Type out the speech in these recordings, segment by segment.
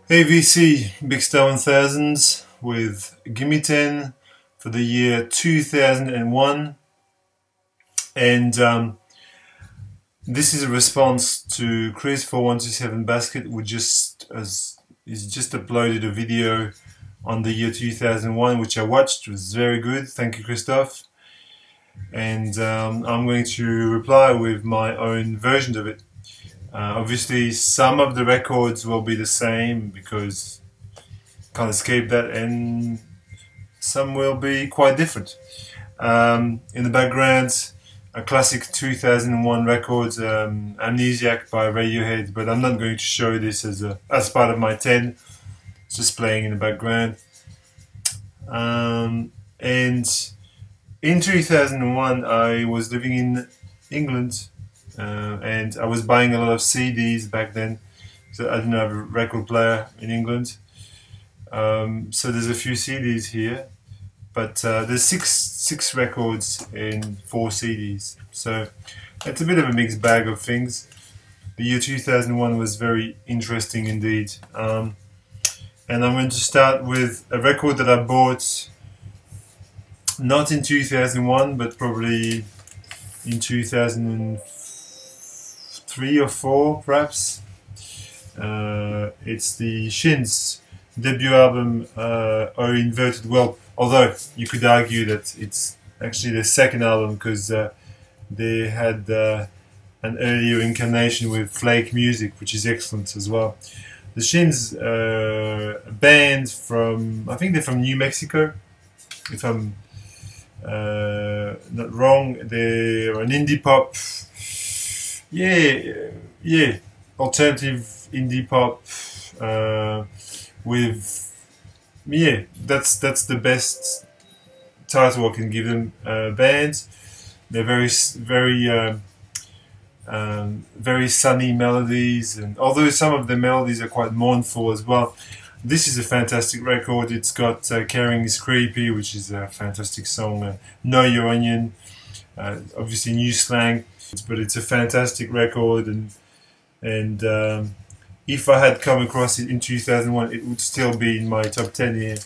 Hey VC, Big Star 1000s with Gimme Ten for the year 2001, and this is a response to Chris 4127 Basket, who he's just uploaded a video on the year 2001, which I watched. It was very good. Thank you, Christophe. And I'm going to reply with my own version of it. Obviously, some of the records will be the same because can't escape that, and some will be quite different. In the background, a classic 2001 record, Amnesiac by Radiohead, but I'm not going to show this as part of my 10. It's just playing in the background. And in 2001, I was living in England, and I was buying a lot of CDs back then. So I didn't have a record player in England. So there's a few CDs here, but there's six records in 4 CDs. So it's a bit of a mixed bag of things. The year 2001 was very interesting indeed. And I'm going to start with a record that I bought not in 2001, but probably in 2003 or 4, perhaps. It's the Shins' debut album, O Inverted World. Although you could argue that it's actually their second album because they had an earlier incarnation with Flake Music, which is excellent as well. The Shins, a band from, I think they're from New Mexico, if I'm not wrong. They're an indie pop, yeah, alternative indie pop with, yeah, that's the best title I can give them. Band. They're very sunny melodies, and although some of the melodies are quite mournful as well, this is a fantastic record. It's got Caring is Creepy, which is a fantastic song, Know Your Onion, obviously new slang, but it's a fantastic record, and if I had come across it in 2001, it would still be in my top 10 here.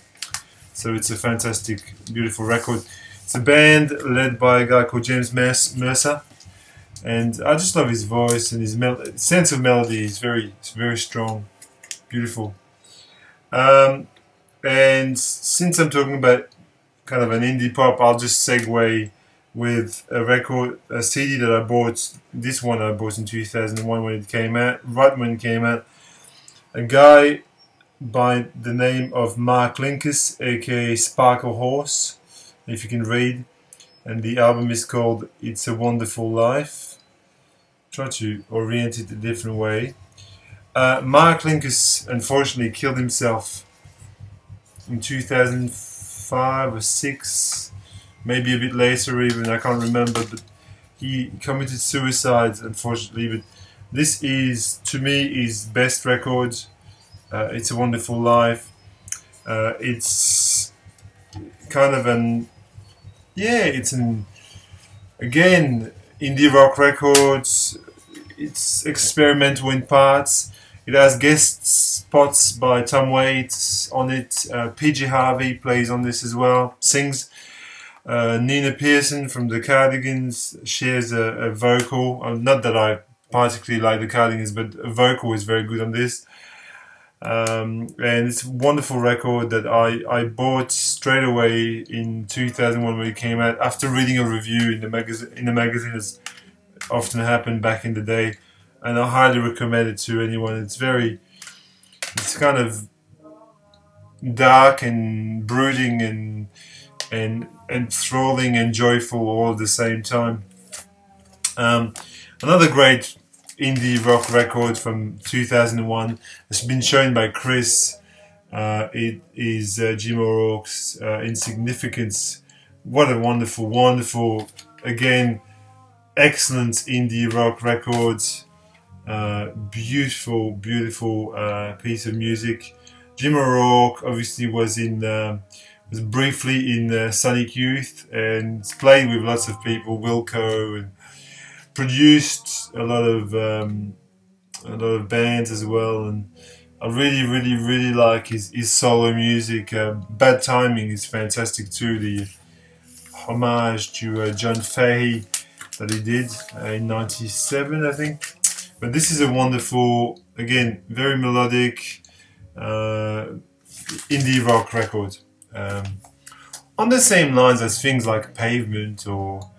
So it's a fantastic, beautiful record. It's a band led by a guy called James Mercer, and I just love his voice, and his sense of melody is very strong, beautiful. And since I'm talking about kind of an indie pop, I'll just segue with a CD that I bought. This one I bought in 2001 when it came out, right when it came out. A guy by the name of Mark Linkous, aka Sparklehorse, if you can read, and the album is called It's a Wonderful Life. Try to orient it a different way. Mark Linkous unfortunately killed himself in 2005 or 6, maybe a bit later even, I can't remember, but he committed suicide unfortunately. But this is, to me, his best record. It's a Wonderful Life. It's kind of again, indie rock records. It's experimental in parts. It has guest spots by Tom Waits on it. PG Harvey plays on this as well, sings. Nina Pearson from the Cardigans shares a vocal. Not that I particularly like the Cardigans, but a vocal is very good on this. And it's a wonderful record that I bought straight away in 2001 when it came out, after reading a review in the magazine, as often happened back in the day, and I highly recommend it to anyone. It's kind of dark and brooding and enthralling and joyful all at the same time. Another great indie rock record from 2001 has been shown by Chris. It is Jim O'Rourke's Insignificance. What a wonderful, again, excellent indie rock record. Beautiful piece of music. Jim O'Rourke obviously was briefly in Sonic Youth, and played with lots of people, Wilco, and produced a lot of bands as well, and I really like his solo music. Bad Timing is fantastic too. The homage to John Fahey that he did in '97, I think. But this is a wonderful, again, very melodic indie rock record. On the same lines as things like Pavement or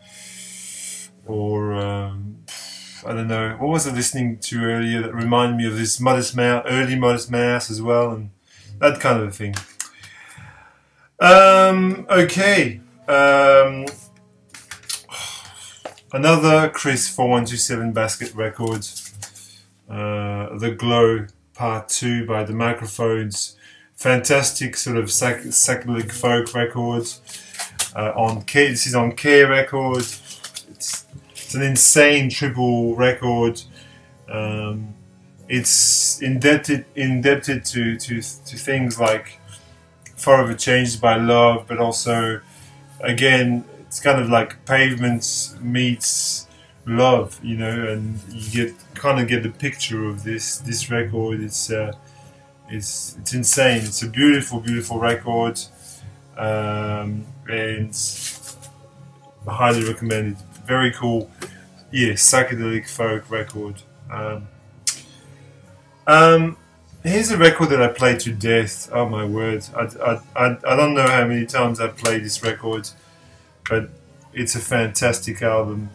I don't know, what was I listening to earlier that reminded me of this Modest Mouse, early Modest Mouse as well, and that kind of a thing. Okay. Another Chris 4127 Basket record, The Glow Part 2 by The Microphones. Fantastic sort of psychedelic folk record. This is on K Records. It's an insane triple record. It's indebted to things like Forever Changed by Love, but also, again, it's kind of like Pavement meets Love, you know, and you kind of get the picture of this record. It's insane. It's a beautiful record, and I highly recommend it. Very cool, yeah, psychedelic folk record. Here's a record that I played to death. Oh my word! I don't know how many times I've played this record, but it's a fantastic album.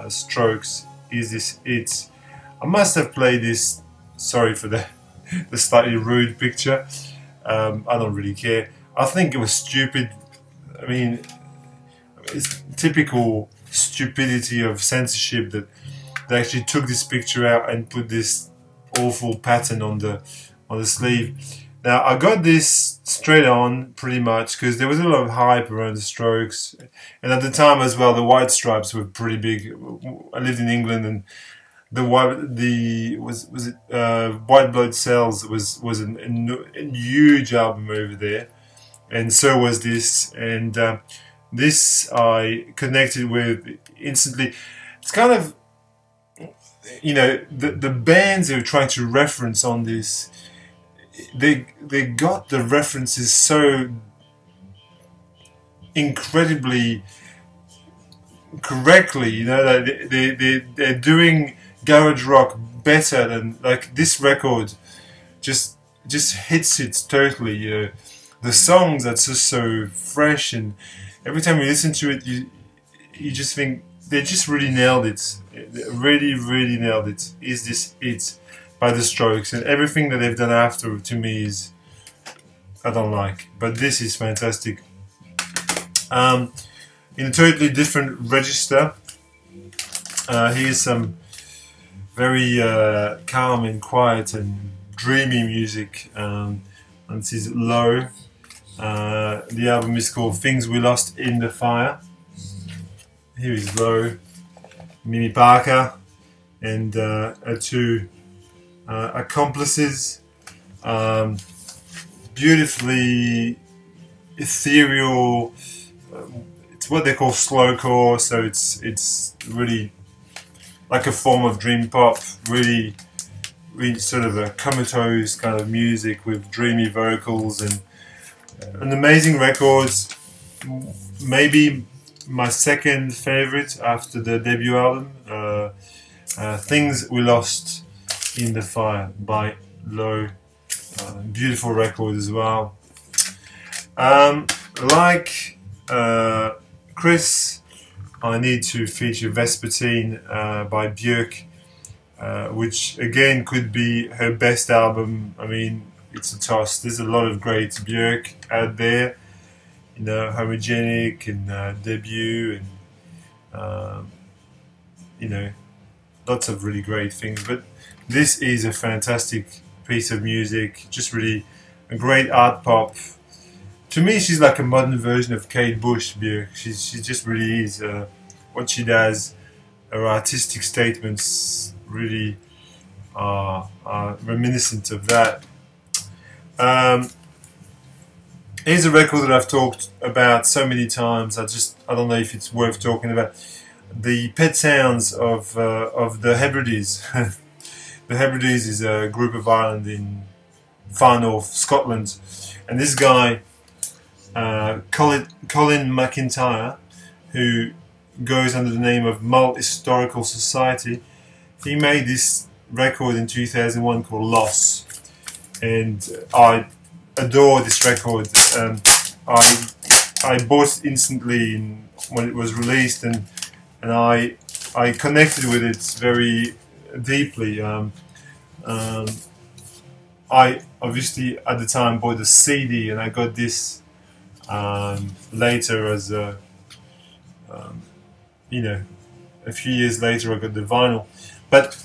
Strokes is this it? I must have played this. Sorry for the slightly rude picture. I don't really care. I think it was stupid. I mean, it's typical stupidity of censorship that they actually took this picture out and put this awful pattern on the sleeve. Now I got this straight on pretty much because there was a lot of hype around the Strokes, and at the time as well the White Stripes were pretty big. I lived in England, and White Blood Cells was a huge album over there, and so was this, and this I connected with instantly. It's kind of, you know, the bands they were trying to reference on this, they got the references so incredibly correctly, you know, that they're doing garage rock better than, like, this record just hits it totally, you know. The songs are just so fresh, and every time you listen to it, you just think they just really nailed it. They really nailed it. Is this it by the Strokes? And everything that they've done after, to me, is I don't like. But this is fantastic. In a totally different register, here's some very calm and quiet and dreamy music. And this is Low. The album is called Things We Lost in the Fire. Here is Low, Mimi Parker, and her two accomplices. Beautifully ethereal. It's what they call slowcore, so it's really like a form of dream pop. Really sort of a comatose kind of music with dreamy vocals and an amazing record. Maybe my second favorite after the debut album, Things We Lost in the Fire by Low. Beautiful record as well. Like Chris, I need to feature Vespertine by Björk, which again could be her best album. I mean, it's a toss. There's a lot of great Björk out there, you know, Homogenic and Debut, and you know, lots of really great things. But this is a fantastic piece of music, just really a great art pop. To me, she's like a modern version of Kate Bush, Björk. She just really is. What she does, her artistic statements really are reminiscent of that. Here's a record that I've talked about so many times. I don't know if it's worth talking about. The Pet Sounds of the Hebrides. The Hebrides is a group of islands in far north, Scotland. And this guy, Colin McIntyre, who goes under the name of Mull Historical Society, he made this record in 2001 called Loss, and I adore this record. I bought it instantly when it was released, and I connected with it very deeply. I obviously at the time bought the CD, and I got this later as a you know, a few years later I got the vinyl. But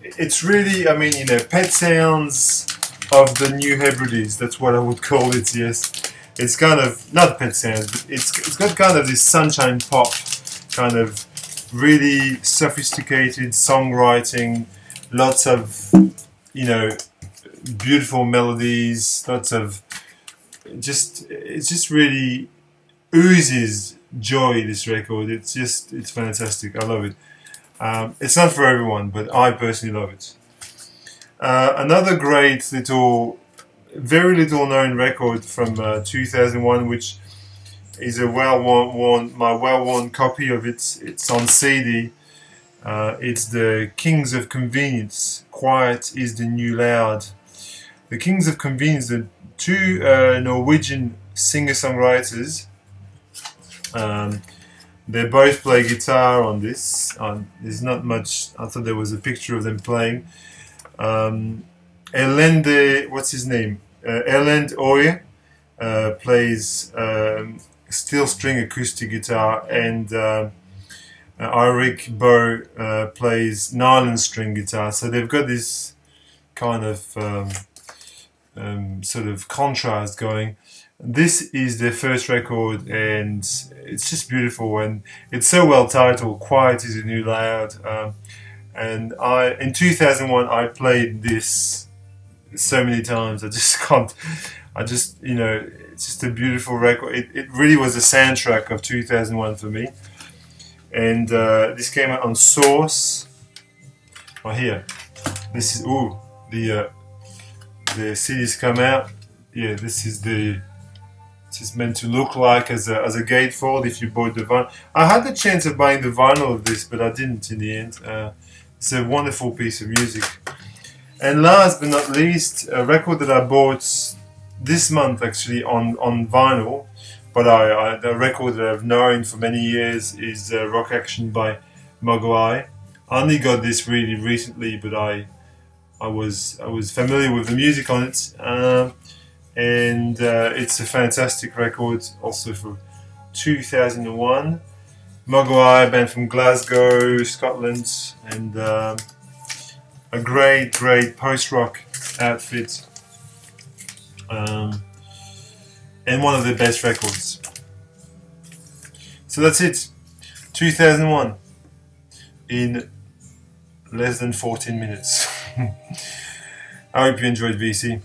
it's really, I mean, you know, pet sounds of the New Hebrides. That's what I would call it. Yes, it's kind of not pet sounds, but it's got kind of this sunshine pop, kind of really sophisticated songwriting, lots of, you know, beautiful melodies, lots of it just really oozes joy, this record. It's fantastic. I love it. It's not for everyone, but I personally love it. Another great little, very little known record from 2001, which is a my well-worn copy of it. It's on CD. It's the Kings of Convenience. Quiet is the New Loud. The Kings of Convenience, the two Norwegian singer-songwriters. They both play guitar on this. There's not much. I thought there was a picture of them playing. Elende, what's his name? Elend Oye plays steel string acoustic guitar, and ORourke Bow plays nylon string guitar. So they've got this kind of sort of contrast going. This is their first record, and it's just beautiful, and it's so well titled. Quiet is the New Loud. And in 2001 I played this so many times. I just can't. You know, it's just a beautiful record. It really was the soundtrack of 2001 for me. And this came out on Source. Oh, here. This is the CDs come out. Yeah, this is the. It's meant to look like as a gatefold if you bought the vinyl. I had the chance of buying the vinyl of this, but I didn't in the end. It's a wonderful piece of music. And last but not least, a record that I bought this month actually on vinyl, but the record that I've known for many years is Rock Action by Mogwai. I only got this really recently, but I was familiar with the music on it. And it's a fantastic record, also for 2001. Mogwai, band from Glasgow, Scotland, and a great post-rock outfit, and one of the best records. So that's it, 2001, in less than 14 minutes. I hope you enjoyed VC.